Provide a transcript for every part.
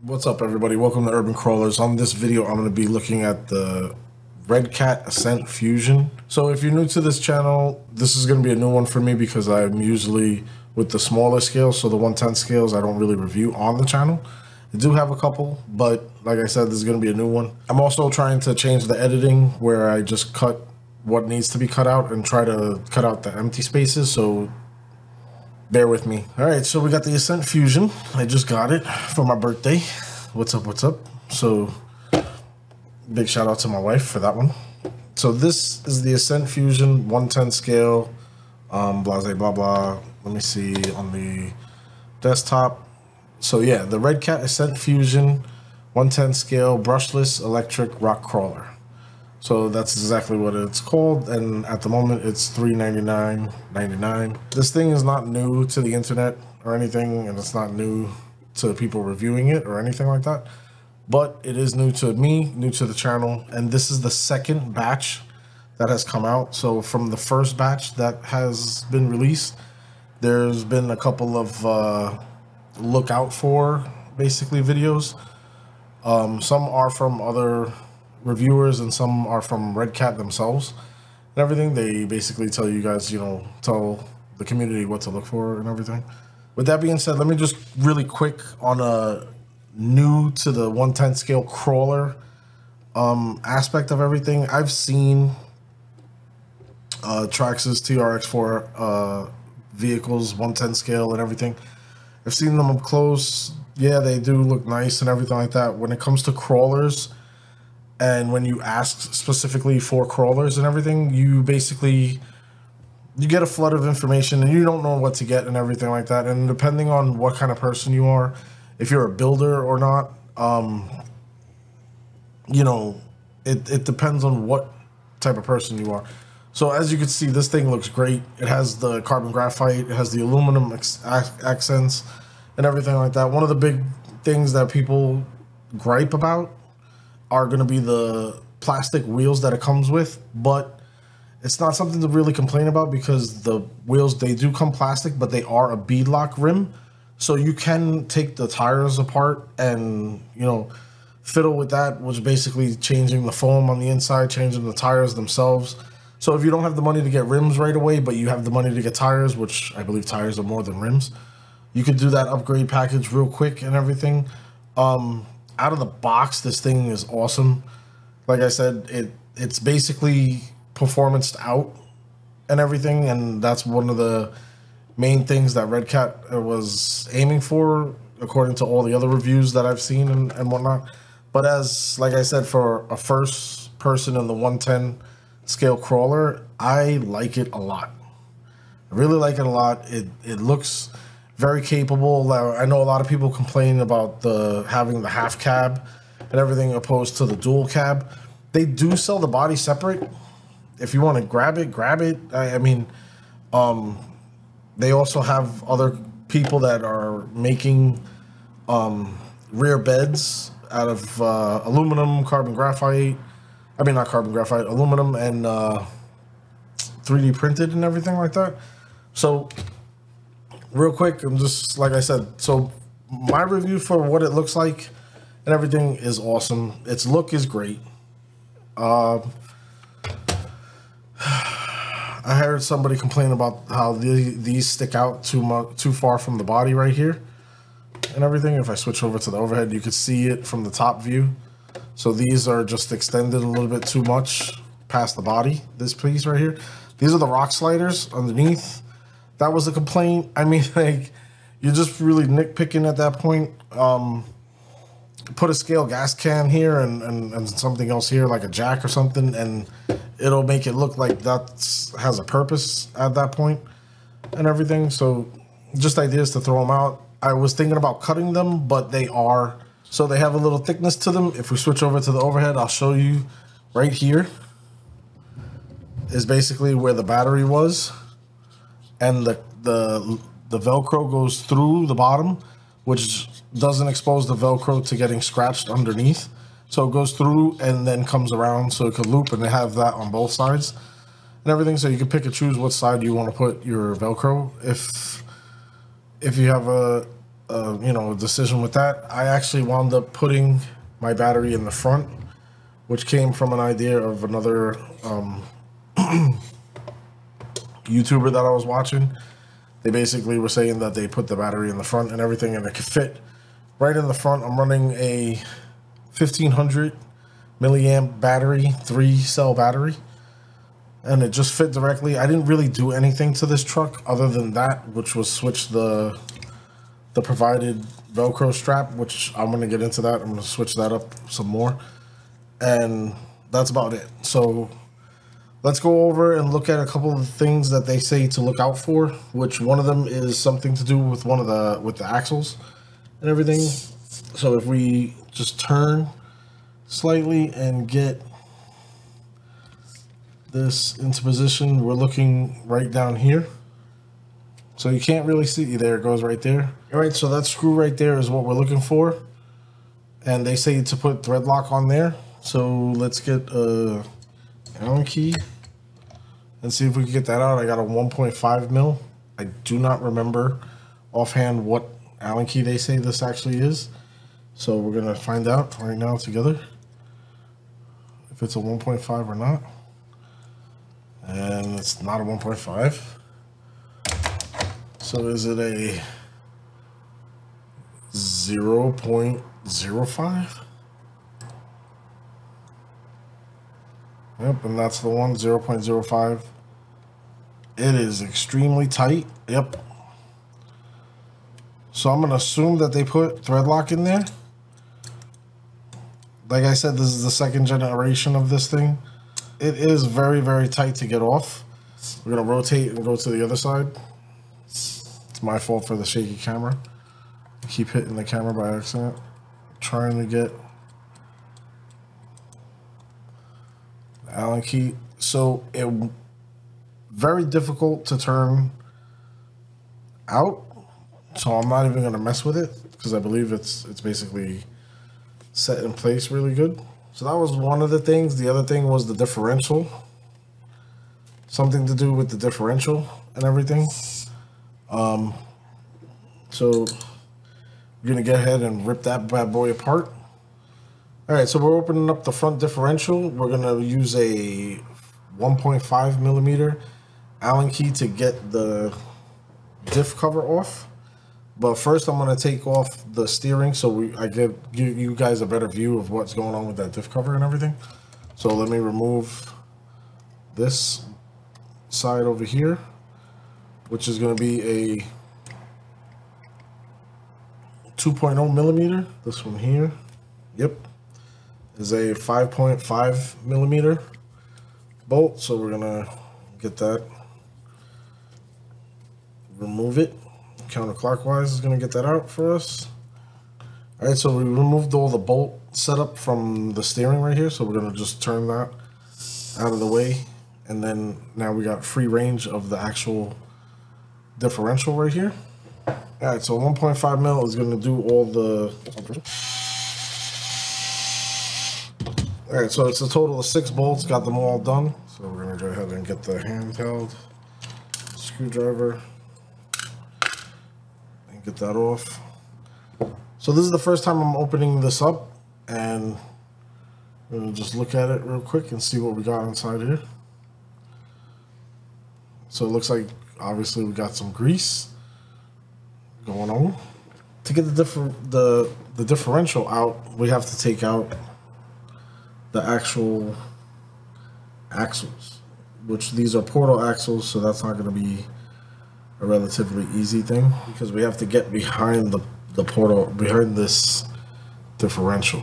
What's up, everybody? Welcome to Urban Crawlers. On this video, I'm going to be looking at the Redcat Ascent Fusion. So if you're new to this channel, this is going to be a new one for me because I'm usually with the smaller scales. So the 110 scales, I don't really review on the channel. I do have a couple, but like I said, this is going to be a new one. I'm also trying to change the editing where I just cut what needs to be cut out and try to cut out the empty spaces. So bear with me. All right, so we got the Ascent Fusion. I just got it for my birthday. What's up, what's up? So big shout out to my wife for that one. So this is the Ascent Fusion 110 scale, blase blah blah. Let me see on the desktop. So yeah, the Redcat Ascent Fusion 110 scale brushless electric rock crawler. So that's exactly what it's called, and at the moment it's $399.99. This thing is not new to the internet or anything, and it's not new to people reviewing it or anything like that, but it is new to me, new to the channel, and this is the second batch that has come out. So from the first batch that has been released, there's been a couple of look out for basically videos. Some are from other reviewers and some are from Redcat themselves and everything. They basically tell you guys, tell the community what to look for and everything. With that being said, let me just really quick on a new to the 110 scale crawler aspect of everything. I've seen Traxxas TRX4 vehicles 110 scale and everything. I've seen them up close. Yeah, they do look nice and everything like that. When it comes to crawlers, and when you ask specifically for crawlers and everything, you get a flood of information and you don't know what to get and everything like that. And depending on what kind of person you are, if you're a builder or not, it depends on what type of person you are. So as you can see, this thing looks great. It has the carbon graphite, it has the aluminum accents and everything like that. One of the big things that people gripe about are going to be the plastic wheels that it comes with, but it's not something to really complain about because the wheels, they do come plastic, but they are a beadlock rim. So you can take the tires apart and, fiddle with that, which is basically changing the foam on the inside, changing the tires themselves. So if you don't have the money to get rims right away, but you have the money to get tires, which I believe tires are more than rims, you could do that upgrade package real quick and everything. Out of the box, this thing is awesome. Like I said, it's basically performance out and everything, and that's one of the main things that Redcat was aiming for, according to all the other reviews that I've seen and whatnot. But like I said, for a first person in the 110 scale crawler, I like it a lot. I really like it a lot. It looks very capable. I know a lot of people complain about having the half cab and everything opposed to the dual cab. They do sell the body separate. If you want to grab it. I mean, they also have other people that are making rear beds out of aluminum, carbon graphite. I mean, not carbon graphite, aluminum, and 3D printed and everything like that. So real quick, I'm just, like I said, so my review for what it looks like and everything is awesome. Its look is great. I heard somebody complain about how these stick out too far from the body right here and everything. If I switch over to the overhead, you can see it from the top view. So these are just extended a little bit too much past the body, this piece right here. These are the rock sliders underneath. That was a complaint. I mean, like, you're just really nitpicking at that point. Put a scale gas can here and something else here, like a jack or something, and it'll make it look like that has a purpose at that point and everything. So just ideas to throw them out. I was thinking about cutting them, but they have a little thickness to them. If we switch over to the overhead, I'll show you right here is basically where the battery was. And the Velcro goes through the bottom, which doesn't expose the Velcro to getting scratched underneath. So it goes through and then comes around so it could loop, and they have that on both sides and everything. So you can pick and choose what side you want to put your Velcro. If you have a you know, a decision with that. I actually wound up putting my battery in the front, which came from an idea of another YouTuber that I was watching. They basically were saying that they put the battery in the front and everything, and it could fit right in the front. I'm running a 1500 milliamp battery, 3-cell battery, and it just fit directly. I didn't really do anything to this truck other than that, which was switch the provided Velcro strap, which I'm going to get into that. I'm going to switch that up some more, and that's about it. So let's go over and look at a couple of the things that they say to look out for, which one of them is something to do with with the axles and everything. So if we just turn slightly and get this into position, we're looking right down here. So you can't really see, there it goes right there. All right, so that screw right there is what we're looking for. And they say to put thread lock on there. So let's get a Allen key and see if we can get that out. I got a 1.5 mil. I do not remember offhand what Allen key they say this actually is. So we're gonna find out right now together if it's a 1.5 or not. And it's not a 1.5. So is it a 0.05? Yep, and that's the one, 0.05. It is extremely tight. Yep. So I'm gonna assume that they put thread lock in there. Like I said, this is the second generation of this thing. It is very, very tight to get off. We're gonna rotate and go to the other side. It's my fault for the shaky camera. I keep hitting the camera by accident. Trying to get the Allen key. So it very difficult to turn out. So I'm not even gonna mess with it because I believe it's basically set in place really good. So that was one of the things. The other thing was the differential. Something to do with the differential and everything. So we're gonna get ahead and rip that bad boy apart. All right, so we're opening up the front differential. We're gonna use a 1.5 millimeter Allen key to get the diff cover off. But first I'm gonna take off the steering so I give you guys a better view of what's going on with that diff cover and everything. So let me remove this side over here, which is gonna be a 2.0 millimeter. This one here, yep, is a 5.5 millimeter bolt. So we're gonna get that, remove it. Counterclockwise is going to get that out for us. All right, so we removed all the bolt setup from the steering right here, so we're going to just turn that out of the way, and then now we got free range of the actual differential right here. All right, so 1.5 mil is going to do all the... All right, so it's a total of 6 bolts, got them all done. So we're going to go ahead and get the handheld screwdriver. Get that off. So this is the first time I'm opening this up, and I'm gonna just look at it real quick and see what we got inside here. So it looks like obviously we got some grease going on. To get the differential out, we have to take out the actual axles, which these are portal axles, so that's not going to be a relatively easy thing because we have to get behind the portal, behind this differential.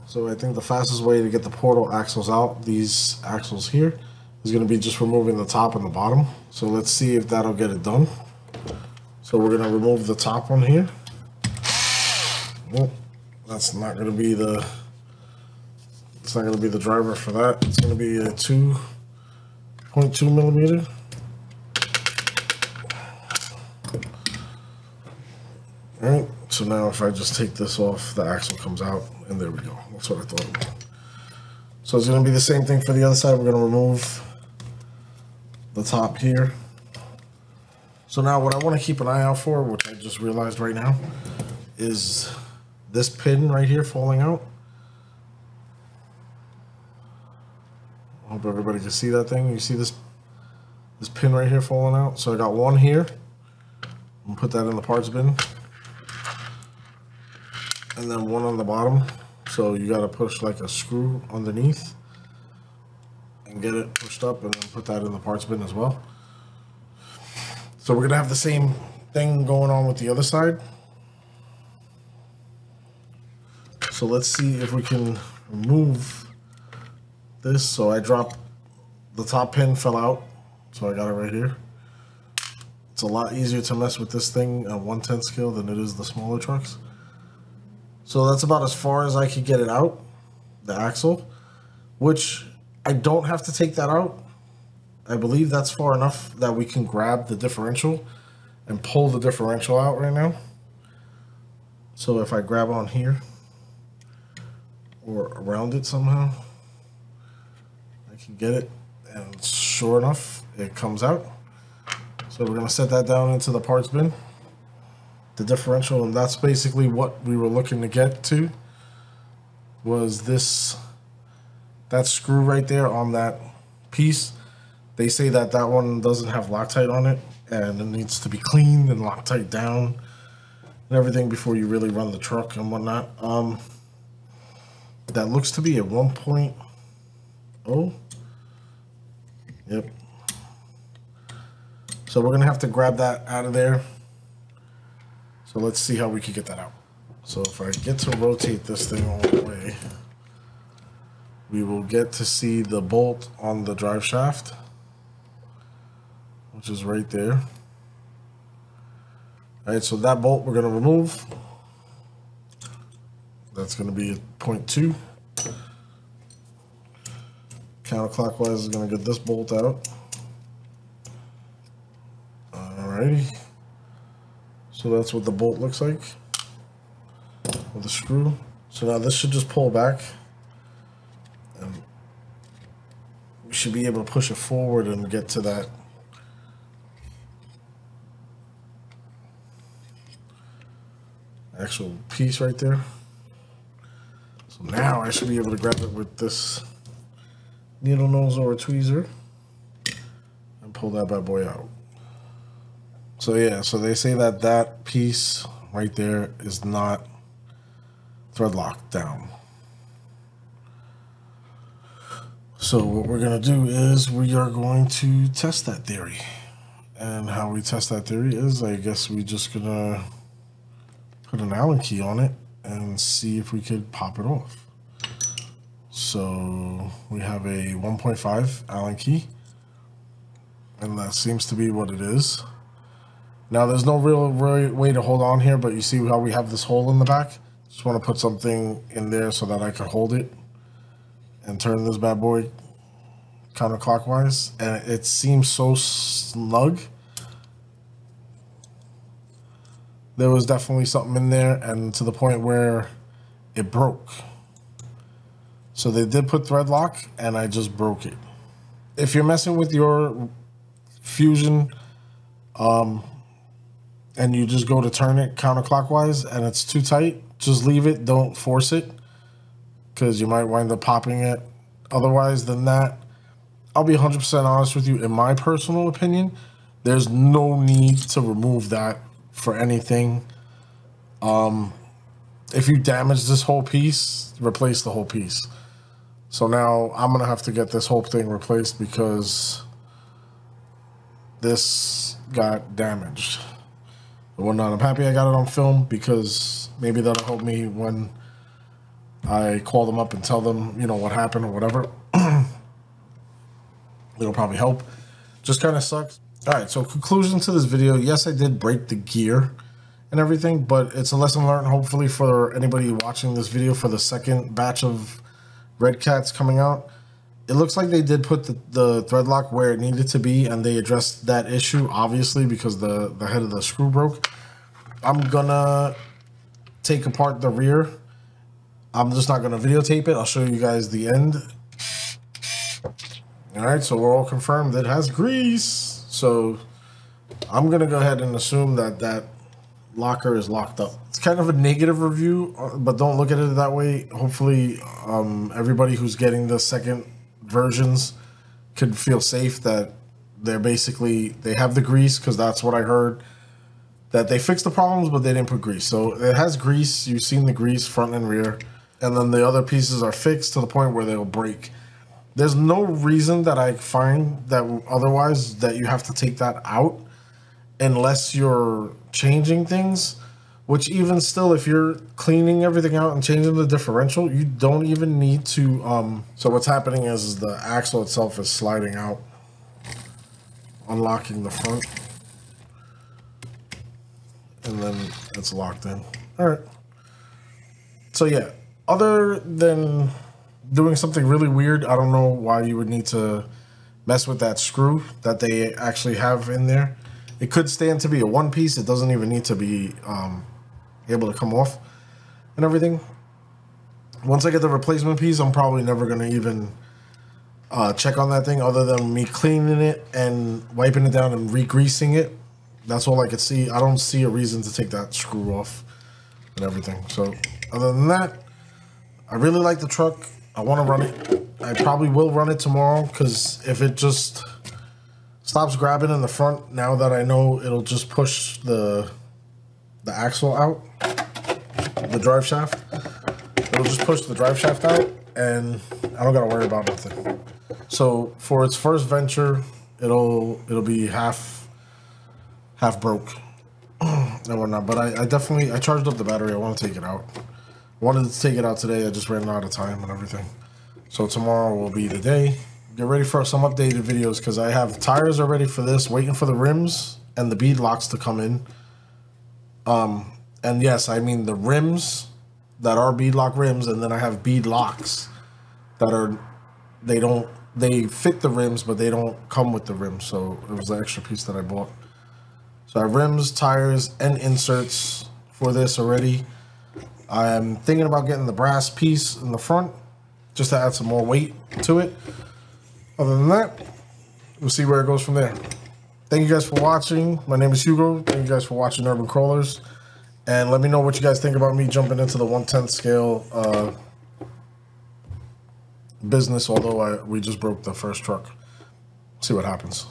So I think the fastest way to get the portal axles out, these axles here, is going to be just removing the top and the bottom. So let's see if that'll get it done. So we're going to remove the top one here. Well, that's not going to be the, it's not going to be the driver for that. It's going to be a 2.2 millimeter. All right, so now if I just take this off, the axle comes out, and there we go. That's what I thought. So it's going to be the same thing for the other side. We're going to remove the top here. So now what I want to keep an eye out for, which I just realized right now, is this pin right here falling out. I hope everybody can see that thing. You see this pin right here falling out? So I got one here. I'm gonna put that in the parts bin. And then one on the bottom. So you gotta push like a screw underneath and get it pushed up, and then put that in the parts bin as well. So we're gonna have the same thing going on with the other side. So let's see if we can remove this. So I dropped the top pin, fell out. So I got it right here. It's a lot easier to mess with this thing at 1/10 scale than it is the smaller trucks. So that's about as far as I could get it out, the axle, which I don't have to take that out. I believe that's far enough that we can grab the differential and pull the differential out right now. So if I grab on here or around it somehow, I can get it, and sure enough, it comes out. So we're gonna set that down into the parts bin, the differential, and that's basically what we were looking to get to, was that screw right there on that piece. They say that that one doesn't have Loctite on it, and it needs to be cleaned and Loctite down and everything before you really run the truck and whatnot. That looks to be a 1.0. Yep. So we're gonna have to grab that out of there. So let's see how we can get that out. So if I get to rotate this thing all the way, we will get to see the bolt on the drive shaft, which is right there. All right, so that bolt we're gonna remove. That's gonna be a 0.2. Counterclockwise is gonna get this bolt out. Alrighty. So that's what the bolt looks like with the screw. So now this should just pull back, and we should be able to push it forward and get to that actual piece right there. So now I should be able to grab it with this needle nose or a tweezer and pull that bad boy out. So yeah, so they say that that piece right there is not thread locked down. So what we're gonna do is we are going to test that theory. And how we test that theory is, I guess we just gonna put an Allen key on it and see if we could pop it off. So we have a 1.5 Allen key, and that seems to be what it is. Now there's no real way to hold on here, but you see how we have this hole in the back? Just want to put something in there so that I can hold it and turn this bad boy counterclockwise, and it seems so snug. There was definitely something in there, and to the point where it broke. So they did put thread lock, and I just broke it. If you're messing with your Fusion, and you just go to turn it counterclockwise and it's too tight, just leave it, don't force it, because you might wind up popping it. Otherwise than that, I'll be 100% honest with you, in my personal opinion, there's no need to remove that for anything. If you damage this whole piece, replace the whole piece. So now I'm gonna have to get this whole thing replaced because this got damaged. But whatnot, I'm happy I got it on film, because maybe that'll help me when I call them up and tell them, you know, what happened or whatever. It'll probably help. Just kind of sucks. All right, so conclusion to this video. Yes, I did break the gear and everything, but it's a lesson learned, hopefully, for anybody watching this video for the second batch of Redcats coming out. It looks like they did put the thread lock where it needed to be, and they addressed that issue, obviously, because the head of the screw broke. I'm gonna take apart the rear. I'm just not gonna videotape it. I'll show you guys the end. All right, so we're all confirmed it has grease. So I'm gonna go ahead and assume that that locker is locked up. It's kind of a negative review, but don't look at it that way. Hopefully, everybody who's getting the second versions could feel safe that they have the grease, because that's what I heard. That they fixed the problems, but they didn't put grease. So it has grease. You've seen the grease front and rear. And then the other pieces are fixed to the point where they'll break. There's no reason that I find that otherwise that you have to take that out unless you're changing things. Which even still, if you're cleaning everything out and changing the differential, you don't even need to... So what's happening is the axle itself is sliding out. Unlocking the front. And then it's locked in. All right. So yeah, other than doing something really weird, I don't know why you would need to mess with that screw that they actually have in there. It could stand to be a one piece. It doesn't even need to be able to come off and everything. Once I get the replacement piece, I'm probably never going to even check on that thing other than me cleaning it and wiping it down and re-greasing it. That's all I could see. I don't see a reason to take that screw off and everything. So other than that, I really like the truck. I want to run it. I probably will run it tomorrow, because if it just stops grabbing in the front, now that I know it'll just push the axle out, the drive shaft. It'll just push the drive shaft out, and I don't got to worry about nothing. So for its first venture, it'll be half broke and whatnot, but I definitely charged up the battery. I want to take it out. I wanted to take it out today. I just ran out of time and everything. So tomorrow will be the day. Get ready for some updated videos, because I have tires already for this, waiting for the rims and the bead locks to come in. And yes, I mean the rims that are bead lock rims, and then I have bead locks that are they fit the rims, but they don't come with the rims. So it was the extra piece that I bought. So I have rims, tires, and inserts for this already. I'm thinking about getting the brass piece in the front just to add some more weight to it. Other than that, we'll see where it goes from there. Thank you guys for watching. My name is Hugo. Thank you guys for watching Urban Crawlers. And let me know what you guys think about me jumping into the 1/10 scale business, although we just broke the first truck. See what happens.